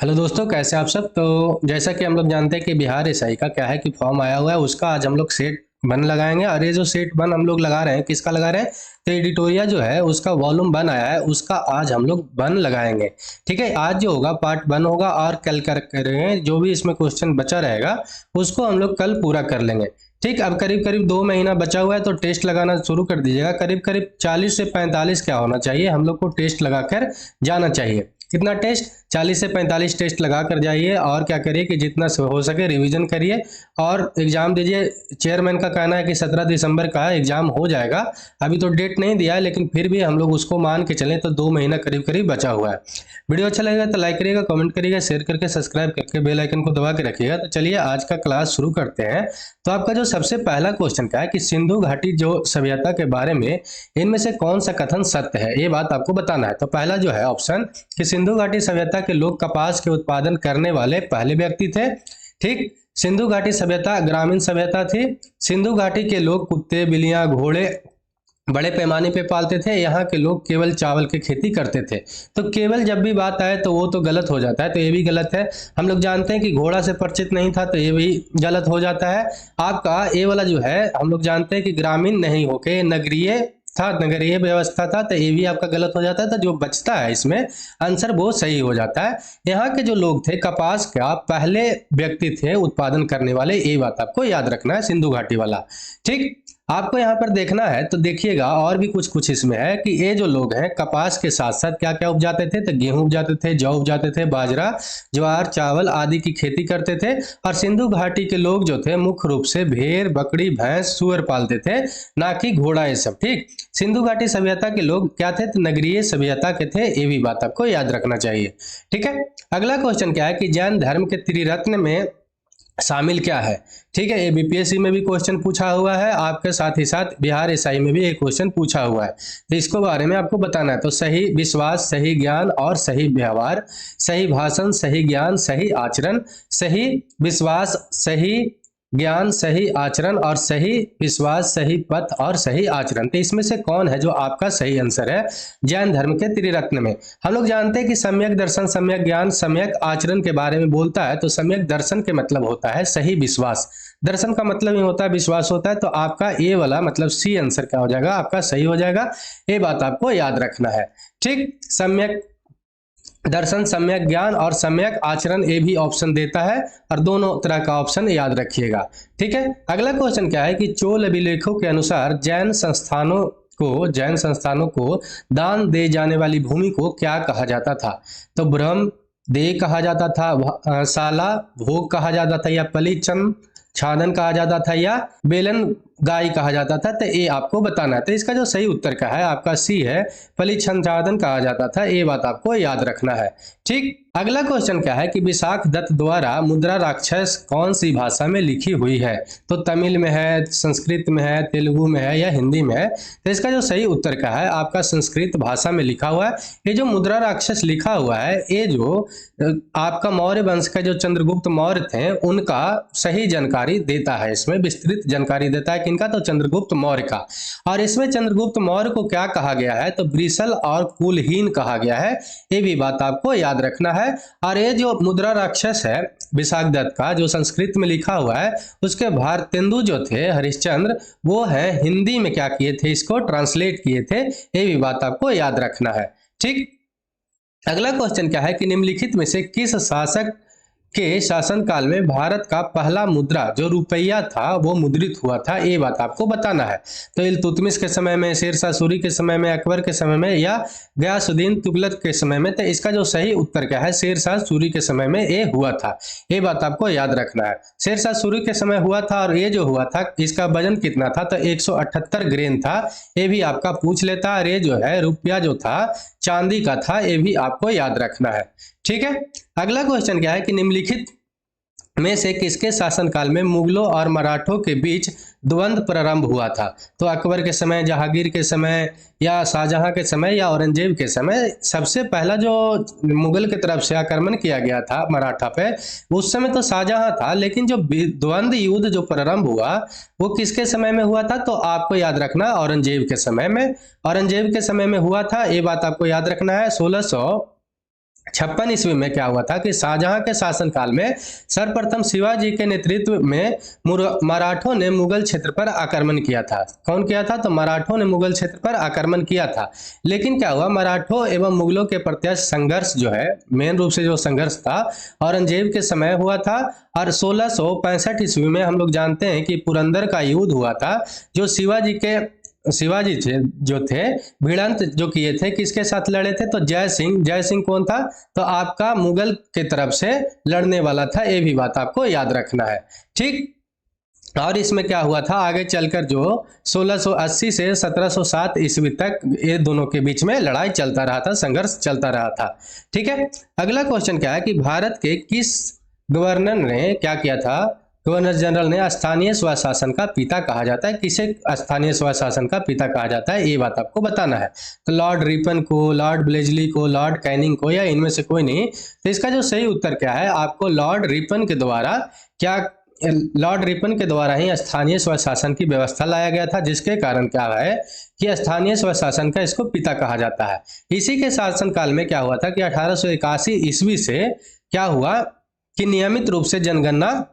Hello दोस्तों, कैसे आप सब। तो जैसा कि हम लोग जानते हैं कि बिहार एसआई का क्या है कि फॉर्म आया हुआ है, उसका आज हम लोग सेट वन लगाएंगे। और ये जो सेट वन हम लोग लगा रहे हैं, किसका लगा रहे हैं? तो एडिटोरिया जो है उसका वॉल्यूम वन आया है, उसका आज हम लोग वन लगाएंगे। ठीक है, आज जो होगा पार्ट वन होगा और कल कर करेंगे। जो भी इसमें क्वेश्चन बचा रहेगा उसको हम लोग कल पूरा कर लेंगे। ठीक, अब करीब करीब 2 महीना बचा हुआ है, तो टेस्ट लगाना शुरू कर दीजिएगा। करीब करीब 40 से 45 क्या होना चाहिए, हम लोग को टेस्ट लगाकर जाना चाहिए। कितना टेस्ट? 40 से 45 टेस्ट लगा कर जाइए। और क्या करिए कि जितना हो सके रिवीजन करिए और एग्जाम दीजिए। चेयरमैन का कहना है कि 17 दिसंबर का एग्जाम हो जाएगा। अभी तो डेट नहीं दिया है, लेकिन फिर भी हम लोग उसको मान के चलें तो 2 महीना करीब करीब बचा हुआ है। वीडियो अच्छा लगेगा तो लाइक करिएगा, कमेंट करिएगा, शेयर करके सब्सक्राइब करके बेल आइकन को दबा के रखिएगा। तो चलिए आज का क्लास शुरू करते हैं। तो आपका जो सबसे पहला क्वेश्चन क्या है कि सिंधु घाटी जो सभ्यता के बारे में इनमें से कौन सा कथन सत्य है, ये बात आपको बताना है। तो पहला जो है ऑप्शन कि सिंधु घाटी सभ्यता के लोग कपास के उत्पादन करने वाले पहले व्यक्ति थे। ठीक, सिंधु घाटी सभ्यता ग्रामीण सभ्यता थी। सिंधु घाटी के लोग कुत्ते, बिल्लियां, घोड़े बड़े पैमाने पे पालते थे। यहाँ के लोग केवल चावल की खेती करते थे। तो केवल जब भी बात आए तो वो तो गलत हो जाता है, तो ये भी गलत है। हम लोग जानते हैं कि घोड़ा से परिचित नहीं था, तो ये भी गलत हो जाता है। आपका ये वाला जो है, हम लोग जानते हैं कि ग्रामीण नहीं होके नगरीय था, नगरीय व्यवस्था था, तो ये भी आपका गलत हो जाता है। तो जो बचता है इसमें आंसर वो सही हो जाता है। यहाँ के जो लोग थे कपास का पहले व्यक्ति थे उत्पादन करने वाले, ये बात आपको याद रखना है, सिंधु घाटी वाला। ठीक, आपको यहाँ पर देखना है तो देखिएगा और भी कुछ कुछ इसमें है कि ये जो लोग हैं कपास के साथ साथ क्या क्या उपजाते थे। तो गेहूं उपजाते थे, जौ उपजाते थे, बाजरा, ज्वार, चावल आदि की खेती करते थे। और सिंधु घाटी के लोग जो थे मुख्य रूप से भेड़, बकरी, भैंस, सूअर पालते थे, ना कि घोड़ा, ये सब। ठीक, सिंधु घाटी सभ्यता के लोग क्या थे? तो नगरीय सभ्यता के थे, ये भी बात आपको याद रखना चाहिए। ठीक है, अगला क्वेश्चन क्या है कि जैन धर्म के त्रिरत्न में शामिल क्या है? ठीक है, ये बीपीएससी में भी क्वेश्चन पूछा हुआ है, आपके साथ ही साथ बिहार एसआई में भी एक क्वेश्चन पूछा हुआ है। तो इसको बारे में आपको बताना है। तो सही विश्वास, सही ज्ञान और सही व्यवहार, सही भाषण, सही ज्ञान, सही आचरण, सही विश्वास, सही ज्ञान, सही आचरण और सही विश्वास, सही पथ और सही आचरण। तो इसमें से कौन है जो आपका सही आंसर है जैन धर्म के त्रिरत्न में? हम लोग जानते हैं कि सम्यक दर्शन, सम्यक ज्ञान, सम्यक आचरण के बारे में बोलता है। तो सम्यक दर्शन के मतलब होता है सही विश्वास, दर्शन का मतलब ही होता है विश्वास होता है। तो आपका ए वाला मतलब सी आंसर क्या हो जाएगा? आपका सही हो जाएगा। ये बात आपको याद रखना है। ठीक, सम्यक दर्शन, सम्यक ज्ञान और सम्यक आचरण, ये भी ऑप्शन देता है, और दोनों तरह का ऑप्शन याद रखिएगा। ठीक है, अगला क्वेश्चन क्या है कि चोल अभिलेखों के अनुसार जैन संस्थानों को दान दे जाने वाली भूमि को क्या कहा जाता था? तो ब्रह्म दे कहा जाता था, साला भोग कहा जाता था, या पलीचम छादन कहा जाता था, या बेलन गाय कहा जाता था। तो ये आपको बताना है। तो इसका जो सही उत्तर का है आपका सी है, पलिछंदादन कहा जाता था। ये बात आपको याद रखना है। ठीक, अगला क्वेश्चन क्या है कि विशाख दत्त द्वारा मुद्रा राक्षस कौन सी भाषा में लिखी हुई है? तो तमिल में है, संस्कृत में है, तेलुगु में है, या हिंदी में है? तो इसका जो सही उत्तर का है आपका संस्कृत भाषा में लिखा हुआ है। ये जो मुद्रा राक्षस लिखा हुआ है, ये जो आपका मौर्य वंश का जो चंद्रगुप्त मौर्य थे उनका सही जानकारी देता है, इसमें विस्तृत जानकारी देता है। किनका? तो चंद्रगुप्त मौर्य का। और इसमें चंद्रगुप्त मौर्य को क्या कहा गया है? तो वृषल और कुलहीन कहा गया है। ये भी बात आपको याद रखना है। और ये जो मुद्रा राक्षस है विशाख दत्त का, जो संस्कृत में लिखा हुआ है, उसके भारतेंदु जो थे हरिश्चंद्र, वो है हिंदी में क्या किए थे? इसको ट्रांसलेट किए थे। ये भी बात आपको याद रखना है। ठीक, अगला क्वेश्चन क्या है कि निम्नलिखित में से किस शासक के शासनकाल में भारत का पहला मुद्रा जो रुपया था वो मुद्रित हुआ था? ये बात आपको बताना है। तो इल्तुतमिश के समय में, शेरशाह सूरी के समय में, अकबर के समय में, या गयासुद्दीन तुगलक के समय में? तो इसका जो सही उत्तर क्या है? शेरशाह सूरी के समय में ये हुआ था। ये बात आपको याद रखना है। शेरशाह सूरी के समय हुआ था, और ये जो हुआ था इसका वजन कितना था? तो 178 ग्रेन था। ये भी आपका पूछ लेता। और ये जो है रुपया जो था चांदी का था, ये भी आपको याद रखना है। ठीक है, अगला क्वेश्चन क्या है कि निम्नलिखित में से किसके शासनकाल में मुगलों और मराठों के बीच द्वंद्व प्रारंभ हुआ था? तो अकबर के समय, जहांगीर के समय, या शाहजहां के समय, या औरंगजेब के समय? सबसे पहला जो मुगल की तरफ से आक्रमण किया गया था मराठा पे, उस समय तो शाहजहां था, लेकिन जो द्वंद्व युद्ध जो प्रारंभ हुआ वो किसके समय में हुआ था? तो आपको याद रखना औरंगजेब के समय में। औरंगजेब के समय में हुआ था, ये बात आपको याद रखना है। 1600 56 ईस्वी में क्या हुआ था कि शाहजहां के शासनकाल में सर्वप्रथम शिवाजी के नेतृत्व में मराठों ने मुगल क्षेत्र पर आक्रमण किया था। कौन किया था? तो मराठों ने मुगल क्षेत्र पर आक्रमण किया था। लेकिन क्या हुआ, मराठों एवं मुगलों के प्रत्यक्ष संघर्ष जो है, मेन रूप से जो संघर्ष था औरंगजेब के समय हुआ था। और 1665 ईस्वी में हम लोग जानते हैं कि पुरंदर का युद्ध हुआ था, जो शिवाजी जो थे भिड़ंत जो किए थे, किसके साथ लड़े थे? तो जय सिंह कौन था? तो आपका मुगल के तरफ से लड़ने वाला था। ये भी बात आपको याद रखना है, ठीक। और इसमें क्या हुआ था, आगे चलकर जो 1680 से 1707 ईस्वी तक ये दोनों के बीच में लड़ाई चलता रहा था, संघर्ष चलता रहा था, ठीक है। अगला क्वेश्चन क्या है कि भारत के किस गवर्नर ने क्या किया था? गवर्नर जनरल ने स्थानीय स्वशासन का पिता कहा जाता है। किसे स्थानीय स्वशासन का पिता कहा जाता है, ये बात आपको बताना है। तो लॉर्ड रिपन को, लॉर्ड ब्लेजली को, लॉर्ड कैनिंग को, या इनमें से कोई नहीं। तो इसका जो सही उत्तर क्या है, आपको लॉर्ड रिपन के द्वारा ही स्थानीय स्वशासन की व्यवस्था लाया गया था, जिसके कारण क्या है कि स्थानीय स्वशासन का इसको पिता कहा जाता है। इसी के शासनकाल में क्या हुआ था कि 1881 ईस्वी से क्या हुआ कि नियमित रूप से जनगणना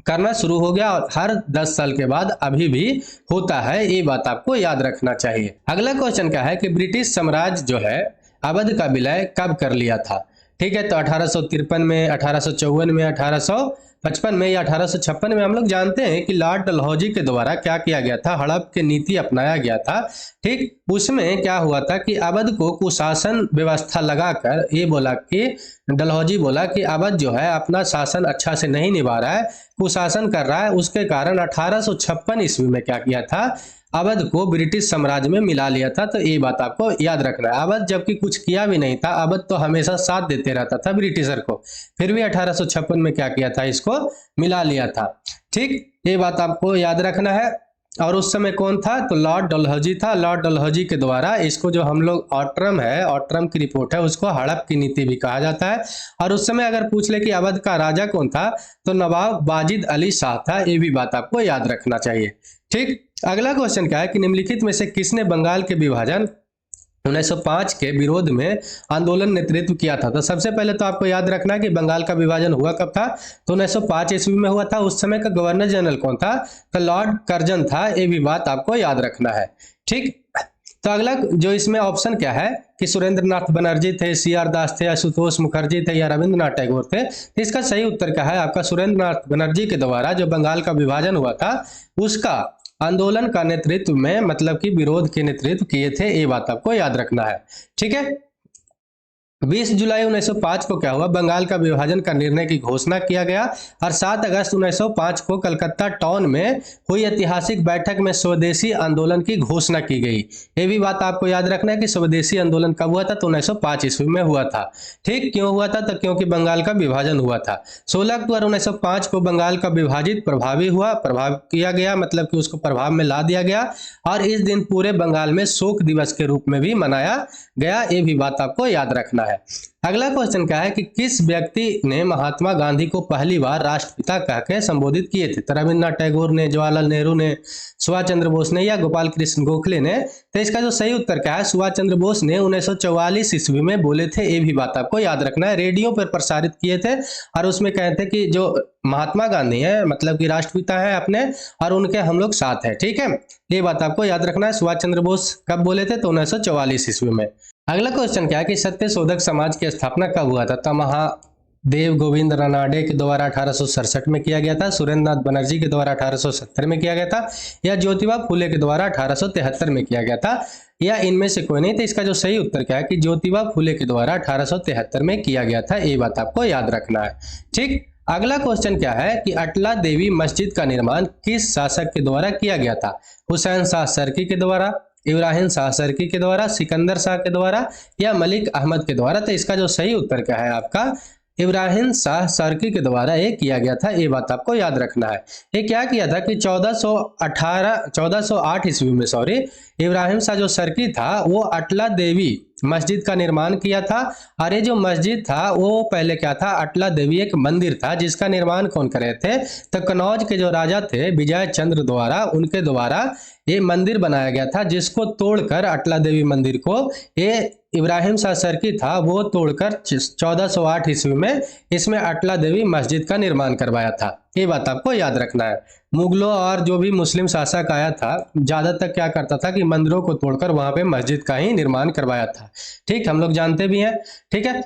करना शुरू हो गया, और हर 10 साल के बाद अभी भी होता है। ये बात आपको याद रखना चाहिए। अगला क्वेश्चन क्या है कि ब्रिटिश साम्राज्य जो है अवध का विलय कब कर लिया था? ठीक है, तो 1853 में, 1854 में, 1855 में या 1856 में। हम लोग जानते हैं कि लॉर्ड डलहौजी के द्वारा क्या किया गया था, हड़प की नीति अपनाया गया था, ठीक। उसमें क्या हुआ था कि अवध को कुशासन व्यवस्था लगाकर ये बोला कि डलहौजी बोला कि अवध जो है अपना शासन अच्छा से नहीं निभा रहा है, कुशासन कर रहा है। उसके कारण 1856 ईस्वी में क्या किया था, अवध को ब्रिटिश साम्राज्य में मिला लिया था। तो ये बात आपको याद रखना है। अवध जबकि कुछ किया भी नहीं था, अवध तो हमेशा साथ देते रहता था ब्रिटिशर को, फिर भी 1856 में क्या किया था, इसको मिला लिया था, ठीक। ये बात आपको याद रखना है। और उस समय कौन था? तो लॉर्ड डलहौजी था। लॉर्ड डलहौजी के द्वारा इसको जो हम लोग ऑट्रम की रिपोर्ट है, उसको हड़प की नीति भी कहा जाता है। और उस समय अगर पूछ ले कि अवध का राजा कौन था, तो नवाब वाजिद अली शाह था। ये भी बात आपको याद रखना चाहिए, ठीक। अगला क्वेश्चन क्या है कि निम्नलिखित में से किसने बंगाल के विभाजन 1905 के विरोध में आंदोलन नेतृत्व किया था? तो सबसे पहले तो आपको याद रखना है कि बंगाल का विभाजन हुआ कब था, तो 1905 ईस्वी में हुआ था। उस समय का गवर्नर जनरल कौन था? तो लॉर्ड कर्जन था। ये भी बात आपको याद रखना है, ठीक। तो अगला जो इसमें ऑप्शन क्या है कि सुरेंद्र नाथ बनर्जी थे, CR दास थे, आशुतोष मुखर्जी थे, या रविंद्रनाथ टैगोर थे? तो इसका सही उत्तर क्या है आपका, सुरेंद्र नाथ बनर्जी के द्वारा जो बंगाल का विभाजन हुआ था, उसका आंदोलन का नेतृत्व में, मतलब कि विरोध के नेतृत्व किए थे। ये बात आपको याद रखना है, ठीक है। 20 जुलाई 1905 को क्या हुआ, बंगाल का विभाजन का निर्णय की घोषणा किया गया। और 7 अगस्त 1905 को कलकत्ता टाउन में हुई ऐतिहासिक बैठक में स्वदेशी आंदोलन की घोषणा की गई। ये भी बात आपको याद रखना है कि स्वदेशी आंदोलन कब हुआ था, तो 1905 ईस्वी में हुआ था, ठीक। क्यों हुआ था? तो क्योंकि बंगाल का विभाजन हुआ था। 16 अक्टूबर 1905 को बंगाल का विभाजित प्रभाव किया गया, मतलब कि उसको प्रभाव में ला दिया गया। और इस दिन पूरे बंगाल में शोक दिवस के रूप में भी मनाया गया। ये भी बात आपको याद रखना है। अगला क्वेश्चन क्या है कि किस व्यक्ति ने महात्मा गांधी को पहली बार राष्ट्रपिता कहकर संबोधित किए थे? तो रविंद्रनाथ टैगोर ने, जवाहरलाल नेहरू ने, सुभाष चंद्र बोस ने, या गोपाल कृष्ण गोखले ने? तो इसका जो सही उत्तर क्या है, सुभाष चंद्र बोस ने 1944 ईस्वी में बोले थे। ये भी बात आपको याद रखना है। रेडियो पर प्रसारित किए थे, और उसमें कहते थे कि जो महात्मा गांधी है, मतलब कि राष्ट्रपिता है अपने, और उनके हम लोग साथ हैं, ठीक है। ये बात आपको याद रखना है। सुभाष चंद्र बोस कब बोले थे? तो 1944 ईस्वी में। अगला क्वेश्चन क्या है कि सत्यशोधक समाज की स्थापना कब हुआ था? तो महादेव गोविंद रानाडे के द्वारा 1867 में किया गया था, सुरेंद्र नाथ बनर्जी के द्वारा 1870 में किया गया था, या ज्योतिबा फुले के द्वारा 1873 में किया गया था, या इनमें से कोई नहीं? तो इसका जो सही उत्तर क्या है कि ज्योतिबा फुले के द्वारा 1873 में किया गया था। ये बात आपको याद रखना है, ठीक। अगला क्वेश्चन क्या है कि अटला देवी मस्जिद का निर्माण किस शासक के द्वारा किया गया था? हुसैन शाह सरकी के द्वारा, इब्राहिम शाह सरकी के द्वारा, सिकंदर शाह के द्वारा, या मलिक अहमद के द्वारा? तो इसका जो सही उत्तर क्या है आपका, इब्राहिम शाह सरकी के द्वारा ये किया गया था। ये बात आपको याद रखना है। ये क्या किया था कि 1408 ईस्वी में इब्राहिम शाह जो सरकी था, वो अटला देवी मस्जिद का निर्माण किया था। और ये जो मस्जिद था वो पहले क्या था, अटला देवी एक मंदिर था, जिसका निर्माण कौन करे थे, तो कनौज के जो राजा थे विजय चंद्र द्वारा, उनके द्वारा ये मंदिर बनाया गया था, जिसको तोड़कर अटला देवी मंदिर को ये इब्राहिम शाह सरकी था वो तोड़कर 1408 ईस्वी में इसमें अटला देवी मस्जिद का निर्माण करवाया था। ये बात आपको याद रखना है। मुगलों और जो भी मुस्लिम शासक आया था ज्यादातर क्या करता था कि मंदिरों को तोड़कर वहां पे मस्जिद का ही निर्माण करवाया था। ठीक, हम लोग जानते भी हैं। ठीक है,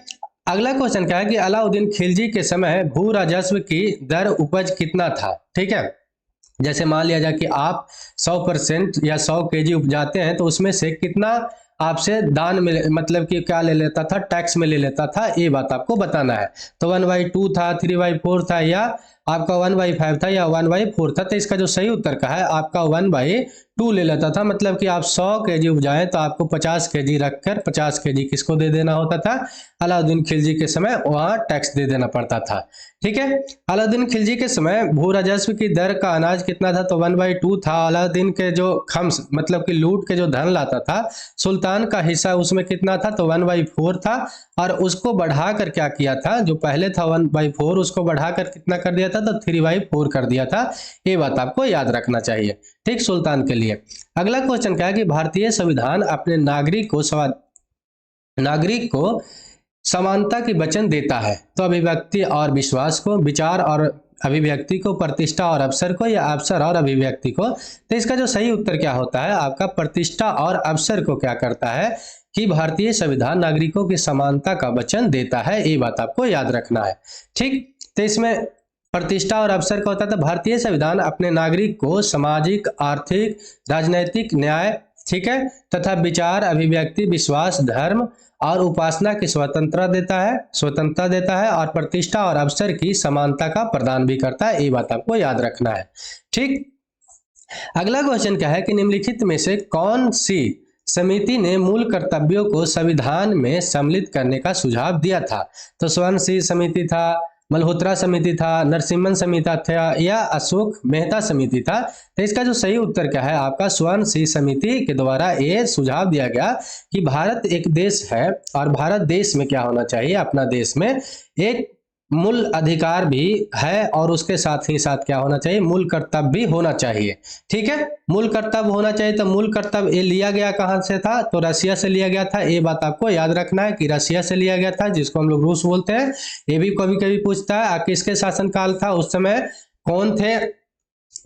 अगला क्वेश्चन क्या है कि अलाउद्दीन खिलजी के समय भू राजस्व की दर उपज कितना था। ठीक है, जैसे मान लिया जाए कि आप 100% या 100 केजी उपजाते हैं तो उसमें से कितना आपसे दान में मतलब कि क्या ले लेता था, टैक्स में ले लेता था, ये बात आपको बताना है। तो 1/2 था, 3/4 था, या आपका 1/5 था, या 1/4 था। तो इसका जो सही उत्तर का है आपका 1/2 ले लेता था। मतलब कि आप 100 केजी उपजाएं तो आपको 50 केजी रखकर 50 केजी किसको दे देना होता था, अलाउद्दीन खिलजी के समय वहां टैक्स दे देना पड़ता था। ठीक है, अलाउद्दीन खिलजी के समय भू राजस्व की दर का अनाज कितना था, तो 1/2 था। अलाउद्दीन के जो खम्स मतलब कि लूट के जो धन लाता था सुल्तान का हिस्सा उसमें कितना था, तो 1/4 था। और उसको बढ़ाकर क्या किया था, जो पहले था 1/4 उसको बढ़ाकर कितना कर दिया था, तो 3/4 कर दिया था। ये बात आपको याद रखना चाहिए। ठीक, सुल्तान के लिए। अगला क्वेश्चन क्या है कि भारतीय संविधान अपने नागरिक को समानता की वचन देता है, तो अभिव्यक्ति और विश्वास को, विचार और अभिव्यक्ति को, प्रतिष्ठा और अवसर को, या अवसर और अभिव्यक्ति को। तो इसका जो सही उत्तर क्या होता है आपका, प्रतिष्ठा और अवसर को क्या करता है कि भारतीय संविधान नागरिकों की समानता का वचन देता है। ये बात आपको याद रखना है। ठीक, तो इसमें प्रतिष्ठा और अवसर का होता है, तो भारतीय संविधान अपने नागरिक को सामाजिक, आर्थिक, राजनैतिक न्याय, ठीक है, तथा विचार, अभिव्यक्ति, विश्वास, धर्म और उपासना की स्वतंत्रता देता है और प्रतिष्ठा और अवसर की समानता का प्रदान भी करता है। ये बात आपको याद रखना है। ठीक, अगला क्वेश्चन क्या है कि निम्नलिखित में से कौन सी समिति ने मूल कर्तव्यों को संविधान में सम्मिलित करने का सुझाव दिया था, तो स्वर्ण सिंह समिति था, मल्होत्रा समिति था, नरसिम्हन समिति था, या अशोक मेहता समिति था। तो इसका जो सही उत्तर क्या है आपका, स्वर्ण सिंह समिति के द्वारा ये सुझाव दिया गया कि भारत एक देश है और भारत देश में क्या होना चाहिए, अपना देश में एक मूल अधिकार भी है और उसके साथ ही साथ क्या होना चाहिए, मूल कर्तव्य भी होना चाहिए। ठीक है, मूल कर्तव्य होना चाहिए। तो मूल कर्तव्य ये लिया गया कहां से था, तो रसिया से लिया गया था। ये बात आपको याद रखना है कि रसिया से लिया गया था, जिसको हम लोग रूस बोलते हैं। ये भी कभी कभी पूछता है किसके शासनकाल था, उस समय कौन थे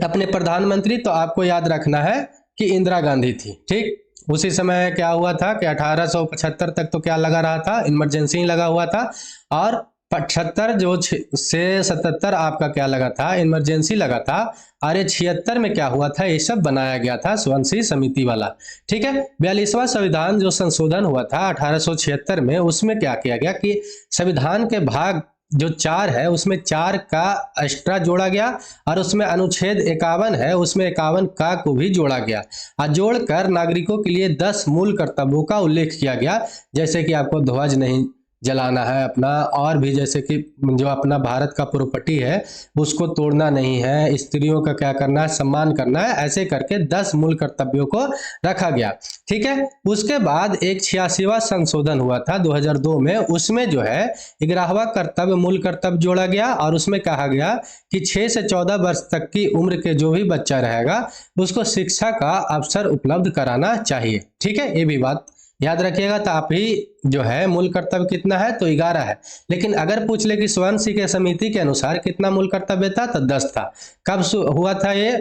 अपने प्रधानमंत्री, तो आपको याद रखना है कि इंदिरा गांधी थी। ठीक, उसी समय क्या हुआ था कि 1875 तक तो क्या लगा रहा था, इमरजेंसी लगा हुआ था, और 75 जो से 77 आपका क्या लगा था, इमरजेंसी लगा था। और ये 76 में क्या हुआ था, ये सब बनाया गया था स्वर्ण सिंह समिति वाला। ठीक है, 42वां संविधान जो संशोधन हुआ था 1876 में, उसमें क्या किया गया कि संविधान के भाग जो 4 है उसमें 4 का एक्स्ट्रा जोड़ा गया, और उसमें अनुच्छेद 51 है उसमें 51 का को भी जोड़ा गया, और जोड़कर नागरिकों के लिए 10 मूल कर्तव्यों का उल्लेख किया गया। जैसे कि आपको ध्वज नहीं जलाना है अपना, और भी जैसे कि जो अपना भारत का प्रॉपर्टी है उसको तोड़ना नहीं है, स्त्रियों का क्या करना है, सम्मान करना है, ऐसे करके 10 मूल कर्तव्यों को रखा गया। ठीक है, उसके बाद एक 86वां संशोधन हुआ था 2002 में, उसमें जो है 11वां कर्तव्य मूल कर्तव्य जोड़ा गया, और उसमें कहा गया कि 6 से 14 वर्ष तक की उम्र के जो भी बच्चा रहेगा उसको शिक्षा का अवसर उपलब्ध कराना चाहिए। ठीक है, ये भी बात याद रखिएगा। तो आप ही जो है मूल कर्तव्य कितना है, तो 11 है। लेकिन अगर पूछ ले कि स्वर्ण सिंह के समिति के अनुसार कितना मूल कर्तव्य था, तो 10 था। कब हुआ था ये,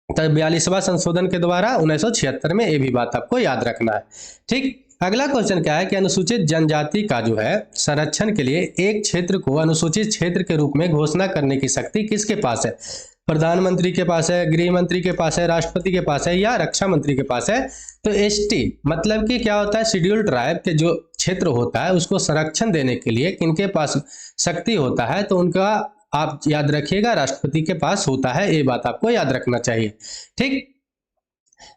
तो 42वां संशोधन के द्वारा 1976 में। ये भी बात आपको याद रखना है। ठीक, अगला क्वेश्चन क्या है कि अनुसूचित जनजाति का जो है संरक्षण के लिए एक क्षेत्र को अनुसूचित क्षेत्र के रूप में घोषणा करने की शक्ति किसके पास है, प्रधानमंत्री के पास है, गृह मंत्री के पास है, राष्ट्रपति के पास है, या रक्षा मंत्री के पास है। तो एसटी मतलब कि क्या होता है, शेड्यूल्ड ट्राइब के जो क्षेत्र होता है उसको संरक्षण देने के लिए किनके पास शक्ति होता है, तो उनका आप याद रखिएगा राष्ट्रपति के पास होता है। ये बात आपको याद रखना चाहिए। ठीक,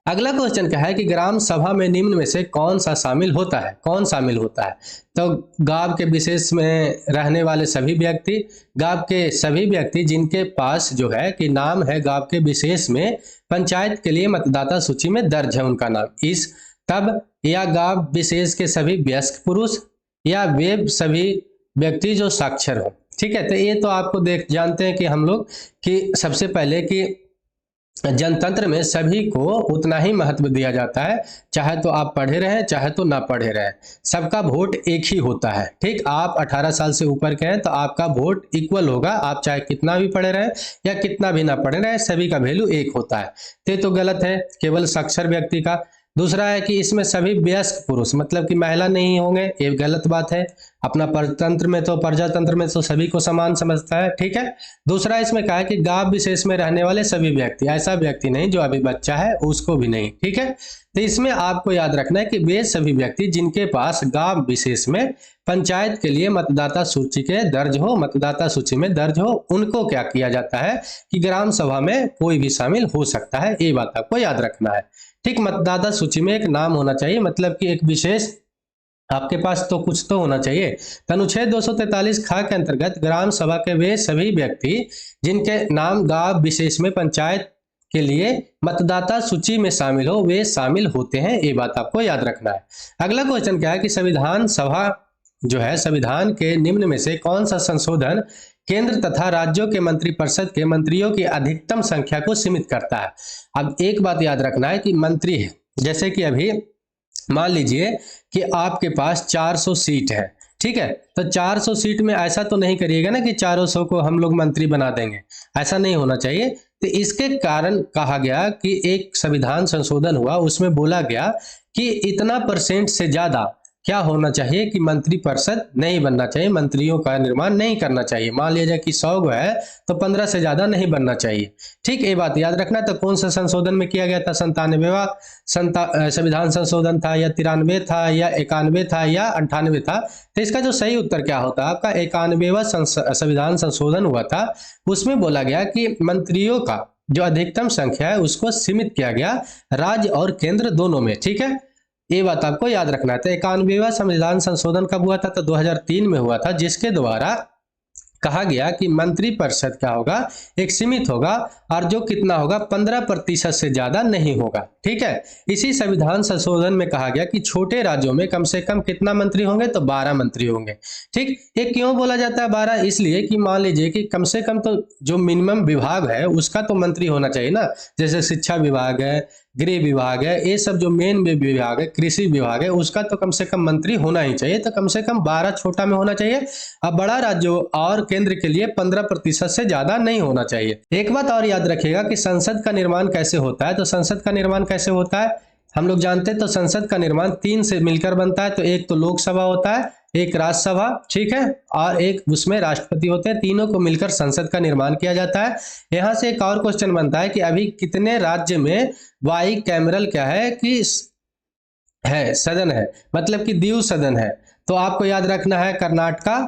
अगला क्वेश्चन क्या है कि ग्राम सभा में निम्न में से कौन सा शामिल होता है, कौन शामिल होता है, तो गांव के विशेष में रहने वाले सभी व्यक्ति, गांव के सभी व्यक्ति जिनके पास जो है कि नाम है गांव के विशेष में पंचायत के लिए मतदाता सूची में दर्ज है उनका नाम, इस तब या गांव विशेष के सभी वयस्क पुरुष, या वे सभी व्यक्ति जो साक्षर हो। ठीक है, तो ये तो आपको जानते हैं कि हम लोग कि सबसे पहले कि जनतंत्र में सभी को उतना ही महत्व दिया जाता है, चाहे तो आप पढ़े रहें चाहे तो ना पढ़े रहें, सबका वोट एक ही होता है। ठीक, आप 18 साल से ऊपर के हैं तो आपका वोट इक्वल होगा, आप चाहे कितना भी पढ़े रहें या कितना भी ना पढ़े रहें, सभी का वैल्यू एक होता है। तो गलत है, केवल साक्षर व्यक्ति का। दूसरा है कि इसमें सभी वयस्क पुरुष, मतलब कि महिला नहीं होंगे, ये गलत बात है। अपना प्रजातंत्र में तो सभी को समान समझता है। ठीक है, दूसरा इसमें कहा है कि गांव विशेष में रहने वाले सभी व्यक्ति, ऐसा व्यक्ति नहीं जो अभी बच्चा है उसको भी नहीं। ठीक है, तो इसमें आपको याद रखना है कि वे सभी व्यक्ति जिनके पास गांव विशेष में पंचायत के लिए मतदाता सूची में दर्ज हो, उनको क्या किया जाता है कि ग्राम सभा में कोई भी शामिल हो सकता है। ये बात आपको याद रखना है। ठीक, मतदाता सूची में एक नाम होना चाहिए, मतलब कि एक विशेष आपके पास तो कुछ तो होना चाहिए। तो अनुच्छेद 243 ख के अंतर्गत ग्राम सभा के वे सभी व्यक्ति जिनके नाम गांव विशेष में पंचायत के लिए मतदाता सूची में शामिल हो, वे शामिल होते हैं। ये बात आपको याद रखना है। अगला क्वेश्चन क्या है कि संविधान सभा जो है, संविधान के निम्न में से कौन सा संशोधन केंद्र तथा राज्यों के मंत्रिपरिषद के मंत्रियों की अधिकतम संख्या को सीमित करता है। अब एक बात याद रखना है कि मंत्री है, जैसे कि अभी मान लीजिए कि आपके पास 400 सीट है। ठीक है, तो 400 सीट में ऐसा तो नहीं करिएगा ना कि 400 को हम लोग मंत्री बना देंगे, ऐसा नहीं होना चाहिए। तो इसके कारण कहा गया कि एक संविधान संशोधन हुआ, उसमें बोला गया कि इतना % से ज्यादा क्या होना चाहिए कि मंत्री परिषद नहीं बनना चाहिए, मंत्रियों का निर्माण नहीं करना चाहिए। मान लीजिए कि 100 है तो 15 से ज्यादा नहीं बनना चाहिए। ठीक, ये बात याद रखना। तो कौन सा संशोधन में किया गया था? 97वां संविधान संशोधन था, या 93 था, या 91 था, या 98 था? तो इसका जो सही उत्तर क्या होता है आपका 91वां संविधान संशोधन हुआ था। उसमें बोला गया कि मंत्रियों का जो अधिकतम संख्या है उसको सीमित किया गया राज्य और केंद्र दोनों में। ठीक है, ये बात आपको याद रखना है। तो 91वां संविधान संशोधन कब हुआ था? तो 2003 में हुआ था, जिसके द्वारा कहा गया कि मंत्रिपरिषद क्या होगा, एक सीमित होगा, और जो कितना होगा 15% से ज्यादा नहीं होगा। ठीक है, इसी संविधान संशोधन में कहा गया कि छोटे राज्यों में कम से कम कितना मंत्री होंगे? तो 12 मंत्री होंगे। ठीक, ये क्यों बोला जाता है 12? इसलिए कि मान लीजिए कि कम से कम तो जो मिनिमम विभाग है उसका तो मंत्री होना चाहिए ना, जैसे शिक्षा विभाग है, गृह विभाग है, ये सब जो मेन विभाग है, कृषि विभाग है, उसका तो कम से कम मंत्री होना ही चाहिए। तो कम से कम 12 छोटा में होना चाहिए, अब बड़ा राज्यों और केंद्र के लिए 15% से ज्यादा नहीं होना चाहिए। एक बात और याद रखिएगा कि संसद का निर्माण कैसे होता है। तो संसद का निर्माण कैसे होता है हम लोग जानते हैं। तो संसद का निर्माण 3 से मिलकर बनता है। तो एक तो लोकसभा होता है, एक राज्यसभा, ठीक है, और एक उसमें राष्ट्रपति होते हैं। तीनों को मिलकर संसद का निर्माण किया जाता है। यहां से एक और क्वेश्चन बनता है कि अभी कितने राज्य में बाई कैमरल क्या है कि है सदन है, मतलब कि द्विसदन सदन है। तो आपको याद रखना है कर्नाटका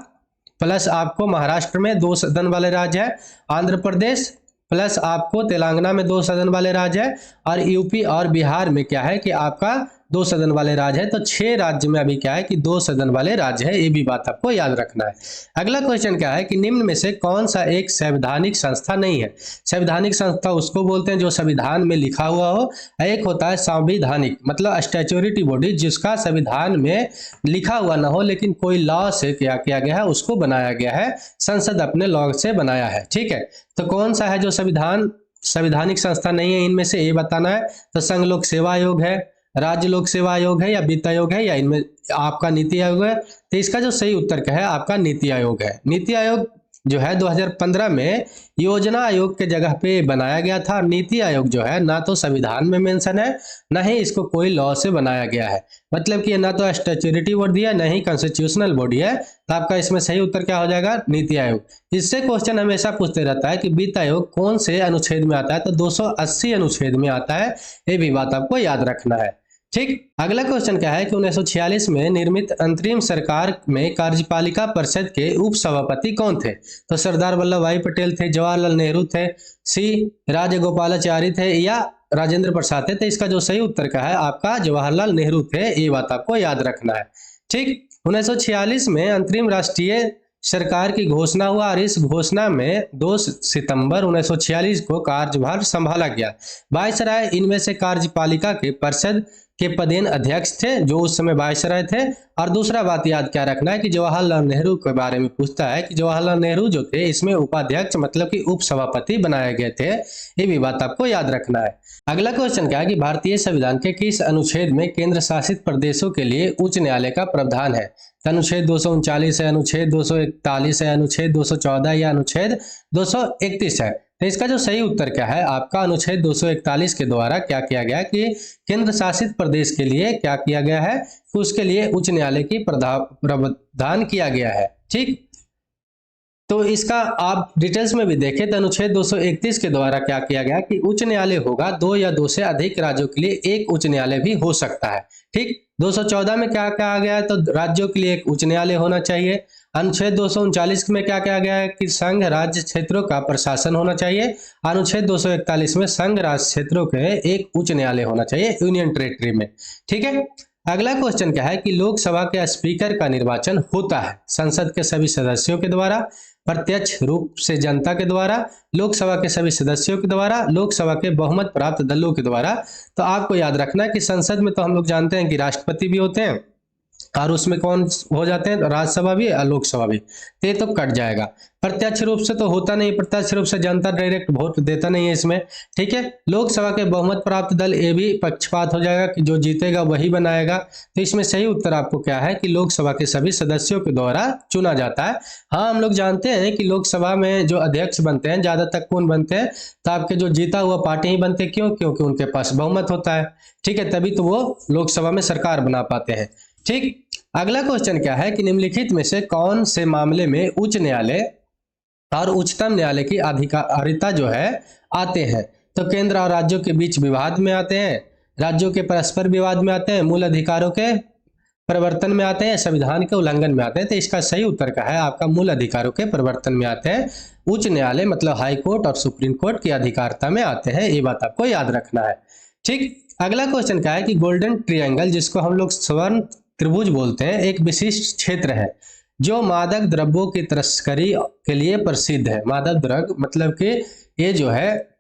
प्लस आपको महाराष्ट्र में 2 सदन वाले राज्य है, आंध्र प्रदेश प्लस आपको तेलंगाना में 2 सदन वाले राज्य है, और यूपी और बिहार में क्या है कि आपका 2 सदन वाले राज्य है। तो 6 राज्य में अभी क्या है कि 2 सदन वाले राज्य है। ये भी बात आपको याद रखना है। अगला क्वेश्चन क्या है कि निम्न में से कौन सा एक संवैधानिक संस्था नहीं है। संवैधानिक संस्था उसको बोलते हैं जो संविधान में लिखा हुआ हो। एक होता है संवैधानिक, मतलब स्टैट्यूटरी बॉडी, जिसका संविधान में लिखा हुआ ना हो लेकिन कोई लॉ से क्या किया गया है, उसको बनाया गया है, संसद अपने लॉ से बनाया है। ठीक है, तो कौन सा है जो संवैधानिक संस्था नहीं है, इनमें से ये बताना है। तो संघ लोक सेवा आयोग है, राज्य लोक सेवा आयोग है, या वित्त आयोग है, या इनमें आपका नीति आयोग है। तो इसका जो सही उत्तर क्या है आपका नीति आयोग है। नीति आयोग जो है 2015 में योजना आयोग के जगह पे बनाया गया था। नीति आयोग जो है ना तो संविधान में मेंशन है, ना ही इसको कोई लॉ से बनाया गया है, मतलब कि ना तो स्टैट्यूटरी बॉडी है, ना ही कॉन्स्टिट्यूशनल बॉडी है। तो आपका इसमें सही उत्तर क्या हो जाएगा? नीति आयोग। इससे क्वेश्चन हमेशा पूछते रहता है कि वित्त आयोग कौन से अनुच्छेद में आता है। तो 280 अनुच्छेद में आता है। ये भी बात आपको याद रखना है। ठीक, अगला क्वेश्चन क्या है कि 1946 में निर्मित अंतरिम सरकार में कार्यपालिका परिषद के उप सभापति कौन थे। तो सरदार वल्लभ भाई पटेल थे, जवाहरलाल नेहरू थे, सी राजगोपालाचारी थे, या राजेंद्र प्रसाद थे। तो इसका जो सही उत्तर का है आपका जवाहरलाल नेहरू थे। ये बात आपको याद रखना है। ठीक, 1946 में अंतरिम राष्ट्रीय सरकार की घोषणा हुआ, और इस घोषणा में 2 सितंबर 1946 को कार्यभार संभाला गया। वायसराय इनमें से कार्यपालिका के परिषद के पदेन अध्यक्ष थे, जो उस समय वायसराय थे। और दूसरा बात याद क्या रखना है कि जवाहरलाल नेहरू के बारे में पूछता है कि जवाहरलाल नेहरू जो थे इसमें उपाध्यक्ष मतलब कि उपसभापति बनाए गए थे, ये भी बात आपको याद रखना है। अगला क्वेश्चन क्या है कि भारतीय संविधान के किस अनुच्छेद में केंद्र शासित प्रदेशों के लिए उच्च न्यायालय का प्रावधान है? अनुच्छेद 239 है, अनुच्छेद 241 है, अनुच्छेद 214 या अनुच्छेद 231 है। तो इसका जो सही उत्तर क्या है आपका अनुच्छेद 241 के द्वारा क्या किया गया कि केंद्र शासित प्रदेश के लिए क्या किया गया है कि उसके लिए उच्च न्यायालय की प्रावधान किया गया है। ठीक, तो इसका आप डिटेल्स में भी देखें तो अनुच्छेद 231 के द्वारा क्या किया गया कि उच्च न्यायालय होगा, 2 या 2 से अधिक राज्यों के लिए एक उच्च न्यायालय भी हो सकता है। ठीक, 214 में क्या कहा गया है तो राज्यों के लिए एक उच्च न्यायालय होना चाहिए। अनुच्छेद 239 में क्या कहा गया है कि संघ राज्य क्षेत्रों का प्रशासन होना चाहिए। अनुच्छेद 241 में संघ राज्य क्षेत्रों के एक उच्च न्यायालय होना चाहिए यूनियन टेरिटरी में। ठीक है, अगला क्वेश्चन क्या है कि लोकसभा के स्पीकर का निर्वाचन होता है संसद के सभी सदस्यों के द्वारा, प्रत्यक्ष रूप से जनता के द्वारा, लोकसभा के सभी सदस्यों के द्वारा, लोकसभा के बहुमत प्राप्त दलों के द्वारा। तो आपको याद रखना है कि संसद में तो हम लोग जानते हैं कि राष्ट्रपति भी होते हैं और उसमें कौन हो जाते हैं, राज्यसभा भी और लोकसभा भी, ये तो कट जाएगा। प्रत्यक्ष रूप से तो होता नहीं, प्रत्यक्ष रूप से जनता डायरेक्ट वोट देता नहीं है इसमें। ठीक है, लोकसभा के बहुमत प्राप्त दल, ये भी पक्षपात हो जाएगा कि जो जीतेगा वही बनाएगा। तो इसमें सही उत्तर आपको क्या है कि लोकसभा के सभी सदस्यों के द्वारा चुना जाता है। हाँ, हम लोग जानते हैं कि लोकसभा में जो अध्यक्ष बनते हैं ज्यादातर कौन बनते हैं तो आपके जो जीता हुआ पार्टी ही बनते हैं। क्यों? क्योंकि उनके पास बहुमत होता है। ठीक है, तभी तो वो लोकसभा में सरकार बना पाते हैं। ठीक, अगला क्वेश्चन क्या है कि निम्नलिखित में से कौन से मामले में उच्च न्यायालय और उच्चतम न्यायालय की अधिकारिता जो है आते हैं? तो केंद्र और राज्यों के बीच विवाद में आते हैं, राज्यों के परस्पर विवाद में आते हैं, मूल अधिकारों के परिवर्तन में आते हैं, संविधान के उल्लंघन में आते हैं। तो इसका सही उत्तर क्या है आपका मूल अधिकारों के परिवर्तन में आते हैं। उच्च न्यायालय मतलब हाई कोर्ट और सुप्रीम कोर्ट की अधिकारिता में आते हैं, ये बात आपको याद रखना है। ठीक, अगला क्वेश्चन क्या है कि गोल्डन ट्रायंगल, जिसको हम लोग स्वर्ण त्रिभुज बोलते हैं, एक विशिष्ट क्षेत्र है जो मादक द्रव्यों की तस्करी के लिए प्रसिद्ध है। मादक द्रव्य मतलब कि ये जो है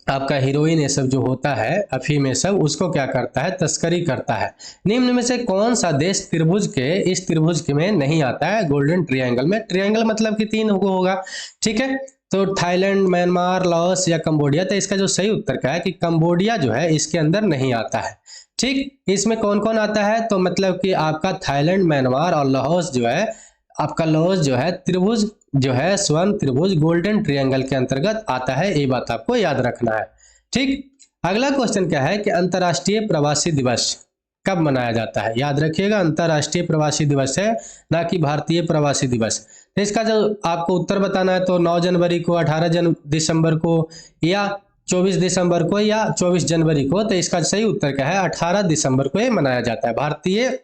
आपका हीरोइन, ये सब जो होता है, अफीम, ये सब उसको क्या करता है, तस्करी करता है। निम्न में से कौन सा देश त्रिभुज के इस त्रिभुज में नहीं आता है गोल्डन ट्रायंगल में? ट्रायंगल मतलब कि 3 होगा। ठीक है, तो थाईलैंड, म्यांमार, लाओस या कंबोडिया। तो इसका जो सही उत्तर क्या है कि कंबोडिया जो है इसके अंदर नहीं आता है। ठीक, इसमें कौन कौन आता है तो मतलब कि आपका थाईलैंड, म्यांमार और लाओस जो है, आपका लाओस जो है त्रिभुज जो है स्वर्ण त्रिभुज गोल्डन ट्रायंगल के अंतर्गत आता है, ये बात आपको याद रखना है। ठीक, अगला क्वेश्चन क्या है कि अंतर्राष्ट्रीय प्रवासी दिवस कब मनाया जाता है? याद रखिएगा, अंतर्राष्ट्रीय प्रवासी दिवस है, ना कि भारतीय प्रवासी दिवस। तो इसका जो आपको उत्तर बताना है तो 9 जनवरी को, 18 दिसंबर को या 24 दिसंबर को या 24 जनवरी को। तो इसका सही उत्तर क्या है 18 दिसंबर को ये मनाया जाता है। भारतीय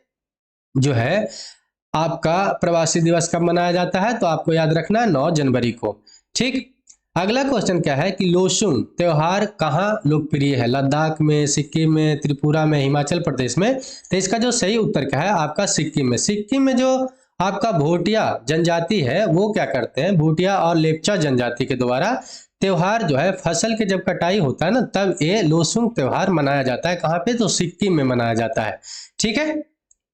जो है आपका प्रवासी दिवस कब मनाया जाता है तो आपको याद रखना है 9 जनवरी को। ठीक, अगला क्वेश्चन क्या है कि लोसुंग त्योहार कहाँ लोकप्रिय है? लद्दाख में, सिक्किम में, त्रिपुरा में, हिमाचल प्रदेश में। तो इसका जो सही उत्तर क्या है आपका सिक्किम में। सिक्किम में जो आपका भूटिया जनजाति है वो क्या करते हैं, भूटिया और लेप्चा जनजाति के द्वारा त्योहार जो है, फसल के जब कटाई होता है ना तब ये लोसुंग त्योहार मनाया जाता है। कहाँ पे? तो सिक्किम में मनाया जाता है। ठीक है,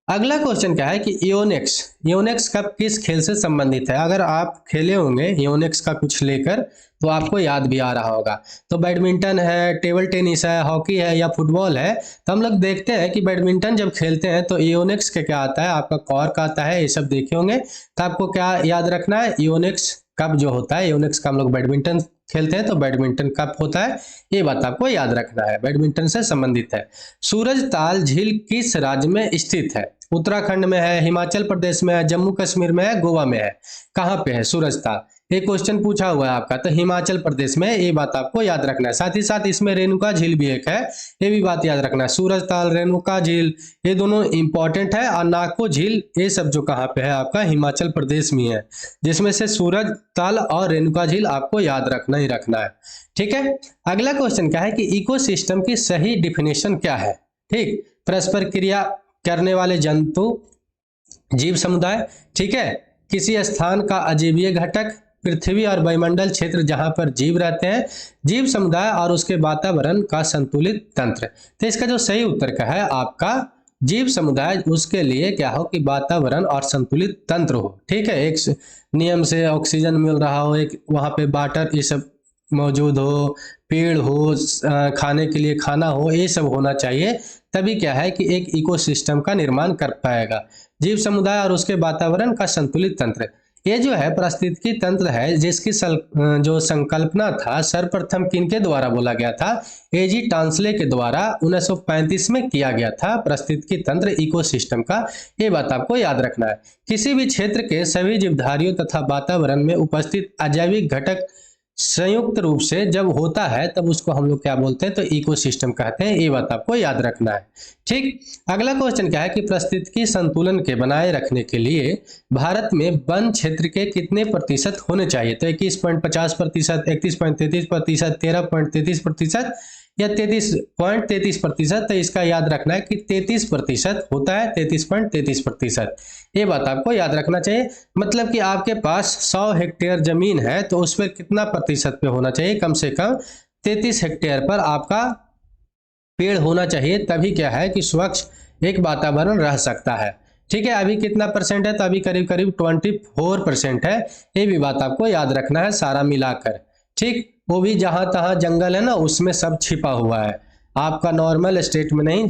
अगला क्वेश्चन क्या है कि योनेक्स, योनेक्स कब किस खेल से संबंधित है? अगर आप खेले होंगे योनेक्स का कुछ लेकर तो आपको याद भी आ रहा होगा। तो बैडमिंटन है, टेबल टेनिस है, हॉकी है या फुटबॉल है। तो हम लोग देखते हैं कि बैडमिंटन जब खेलते हैं तो योनेक्स के क्या आता है आपका कॉर्क आता है, ये सब देखे होंगे। तो आपको क्या याद रखना है, योनेक्स कप जो होता है, योनेक्स का हम लोग बैडमिंटन खेलते हैं तो बैडमिंटन कप होता है, ये बात आपको याद रखना है, बैडमिंटन से संबंधित है। सूरजताल झील किस राज्य में स्थित है? उत्तराखंड में है, हिमाचल प्रदेश में है, जम्मू कश्मीर में है, गोवा में है। कहाँ पे है सूरजताल? ये क्वेश्चन पूछा हुआ है आपका, तो हिमाचल प्रदेश में, ये बात आपको याद रखना है। साथ ही साथ इसमें रेणुका झील भी एक है, ये भी बात याद रखना है। सूरजताल, रेणुका झील, ये दोनों इंपॉर्टेंट है। और नाको झील, ये सब जो कहाँ पे है आपका हिमाचल प्रदेश में है, जिसमें से सूरजताल और रेणुका झील आपको याद रखना ही रखना है। ठीक है, अगला क्वेश्चन क्या है कि इकोसिस्टम की सही डिफिनेशन क्या है? ठीक, परस्पर क्रिया करने वाले जंतु, जीव समुदाय। ठीक है, किसी स्थान का अजीवीय घटक, पृथ्वी और वायुमंडल क्षेत्र जहां पर जीव रहते हैं, जीव समुदाय और उसके वातावरण का संतुलित तंत्र। तो इसका जो सही उत्तर का है आपका जीव समुदाय, उसके लिए क्या हो कि वातावरण और संतुलित तंत्र हो। ठीक है, एक नियम से ऑक्सीजन मिल रहा हो, एक वहां पे वाटर ये सब मौजूद हो, पेड़ हो, खाने के लिए खाना हो, ये सब होना चाहिए, तभी क्या है कि एक इकोसिस्टम का निर्माण कर पाएगा। जीव समुदाय और उसके वातावरण का संतुलित तंत्र, ये जो है पारिस्थितिकी तंत्र है, जिसकी जो संकल्पना था सर्वप्रथम किनके द्वारा बोला गया था, एजी टांसले के द्वारा 1935 में किया गया था, पारिस्थितिकी तंत्र इकोसिस्टम का। ये बात आपको याद रखना है। किसी भी क्षेत्र के सभी जीवधारियों तथा वातावरण में उपस्थित अजैविक घटक संयुक्त रूप से जब होता है तब उसको हम लोग क्या बोलते हैं, तो इकोसिस्टम कहते हैं। ये बात आपको याद रखना है। ठीक, अगला क्वेश्चन क्या है कि पारिस्थितिकी संतुलन के बनाए रखने के लिए भारत में वन क्षेत्र के कितने प्रतिशत होने चाहिए, तो 21.50%, 31.33%, 13.33% या 33.33%। तो इसका याद रखना है कि 33% होता है, 33.33%। ये बात आपको याद रखना चाहिए। मतलब कि आपके पास 100 हेक्टेयर जमीन है तो उस पर कितना प्रतिशत पे होना चाहिए, कम से कम 33 हेक्टेयर पर आपका पेड़ होना चाहिए, तभी क्या है कि स्वच्छ एक वातावरण रह सकता है। ठीक है, अभी कितना परसेंट है, तो अभी करीब करीब 24% है। ये भी बात आपको याद रखना है सारा मिलाकर। ठीक, वो भी जहां तहां जंगल है ना, उसमें सब छिपा हुआ है, आपका नॉर्मल स्टेट में नहीं,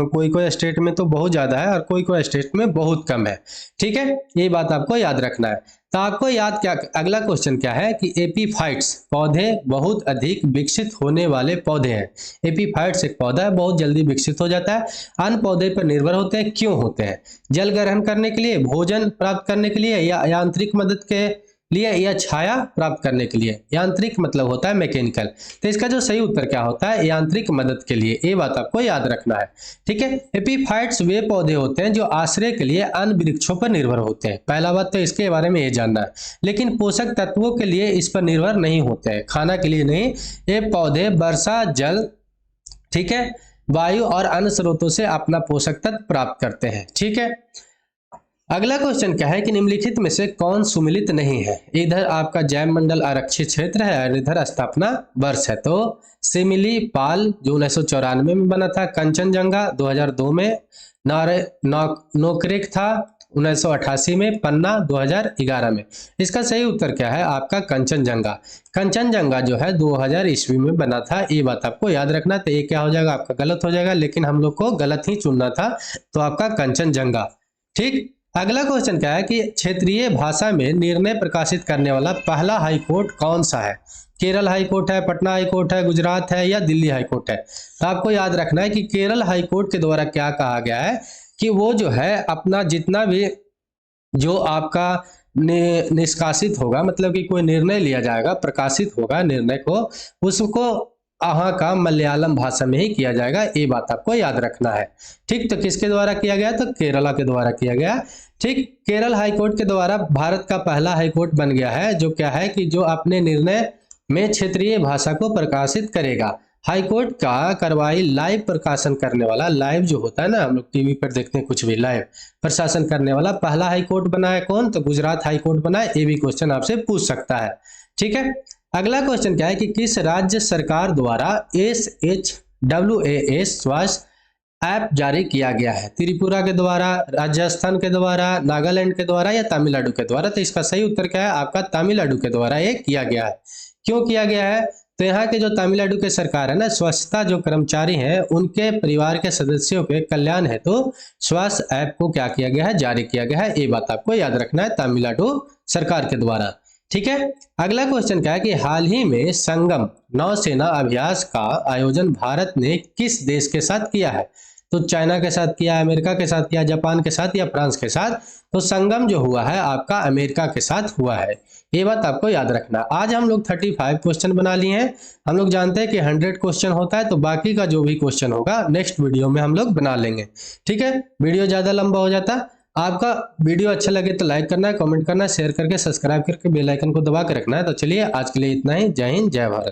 कोई कोई स्टेट में तो बहुत ज्यादा है और कोई कोई स्टेट में बहुत कम है। ठीक है, ये बात आपको याद रखना है। तो आपको याद क्या, अगला क्वेश्चन क्या है कि एपीफाइट्स पौधे बहुत अधिक विकसित होने वाले पौधे हैं। एपीफाइट्स एक पौधा है, बहुत जल्दी विकसित हो जाता है, अन्य पौधे पर निर्भर होते हैं। क्यों होते हैं? जल ग्रहण करने के लिए, भोजन प्राप्त करने के लिए, या यांत्रिक मदद के लिए, या छाया प्राप्त करने के लिए। यांत्रिक मतलब होता है मैकेनिकल, तो इसका जो सही उत्तर क्या होता है, यांत्रिक मदद के लिए। ये बात आपको याद रखना है। ठीक है, एपीफाइट्स वे पौधे होते हैं जो आश्रय के लिए अन्य वृक्षों पर निर्भर होते हैं। पहला बात तो इसके बारे में ये जानना है, लेकिन पोषक तत्वों के लिए इस पर निर्भर नहीं होते हैं, खाना के लिए नहीं। ये पौधे वर्षा जल, ठीक है, वायु और अन्य स्रोतों से अपना पोषक तत्व प्राप्त करते हैं। ठीक है, अगला क्वेश्चन क्या है कि निम्नलिखित में से कौन सुमिलित नहीं है। इधर आपका जैव मंडल आरक्षित क्षेत्र है और इधर स्थापना वर्ष है। तो सिमिली पाल जो 1994 में बना था, कंचनजंगा 2002 में, नोकरेक था 1988 में, पन्ना 2011 में। इसका सही उत्तर क्या है आपका कंचनजंगा। कंचनजंगा जो है 2000 ईस्वी में बना था। ये बात आपको याद रखना। तो ये क्या हो जाएगा आपका गलत हो जाएगा, लेकिन हम लोग को गलत ही चुनना था, तो आपका कंचनजंगा। ठीक, अगला क्वेश्चन क्या है कि क्षेत्रीय भाषा में निर्णय प्रकाशित करने वाला पहला हाईकोर्ट कौन सा है। केरल हाईकोर्ट है, पटना हाईकोर्ट है, गुजरात है, या दिल्ली हाईकोर्ट है। तो आपको याद रखना है कि केरल हाईकोर्ट के द्वारा क्या कहा गया है कि वो जो है अपना जितना भी जो आपका निष्कासित होगा, मतलब कि कोई निर्णय लिया जाएगा, प्रकाशित होगा निर्णय को, उसको वहाँ का मलयालम भाषा में ही किया जाएगा। ये बात आपको याद रखना है। ठीक, तो किसके द्वारा किया गया, तो केरला के द्वारा किया गया। ठीक, केरल हाईकोर्ट के द्वारा भारत का पहला हाईकोर्ट बन गया है, जो क्या है कि जो अपने निर्णय में क्षेत्रीय भाषा को प्रकाशित करेगा। हाईकोर्ट का कार्रवाई लाइव प्रकाशन करने वाला, लाइव जो होता है ना, हम लोग टीवी पर देखते हैं कुछ भी, लाइव प्रशासन करने वाला पहला हाईकोर्ट बना है कौन, तो गुजरात हाईकोर्ट बना है। ये भी क्वेश्चन आपसे पूछ सकता है। ठीक है, अगला क्वेश्चन क्या है कि किस राज्य सरकार द्वारा SHWAS स्वास्थ्य ऐप जारी किया गया है। त्रिपुरा के द्वारा, राजस्थान के द्वारा, नागालैंड के द्वारा, या तमिलनाडु के द्वारा। तो इसका सही उत्तर क्या है आपका तमिलनाडु के द्वारा ये किया गया है। क्यों किया गया है, तो यहाँ के जो तमिलनाडु के सरकार है ना, स्वच्छता जो कर्मचारी हैं उनके परिवार के सदस्यों के कल्याण है, तो स्वास्थ्य ऐप को क्या किया गया है, जारी किया गया है। ये बात आपको याद रखना है, तमिलनाडु सरकार के द्वारा। ठीक है, अगला क्वेश्चन क्या है कि हाल ही में संगम नौसेना अभ्यास का आयोजन भारत ने किस देश के साथ किया है। तो चाइना के साथ किया, अमेरिका के साथ किया, जापान के साथ, या फ्रांस के साथ। तो संगम जो हुआ है आपका अमेरिका के साथ हुआ है। ये बात आपको याद रखना। आज हम लोग 35 क्वेश्चन बना लिए हैं। हम लोग जानते हैं कि 100 क्वेश्चन होता है, तो बाकी का जो भी क्वेश्चन होगा नेक्स्ट वीडियो में हम लोग बना लेंगे। ठीक है, वीडियो ज़्यादा लंबा हो जाता। आपका वीडियो अच्छा लगे तो लाइक करना है, कमेंट करना है, शेयर करके सब्सक्राइब करके बेल आइकन को दबा के रखना है। तो चलिए आज के लिए इतना ही। जय हिंद, जय भारत।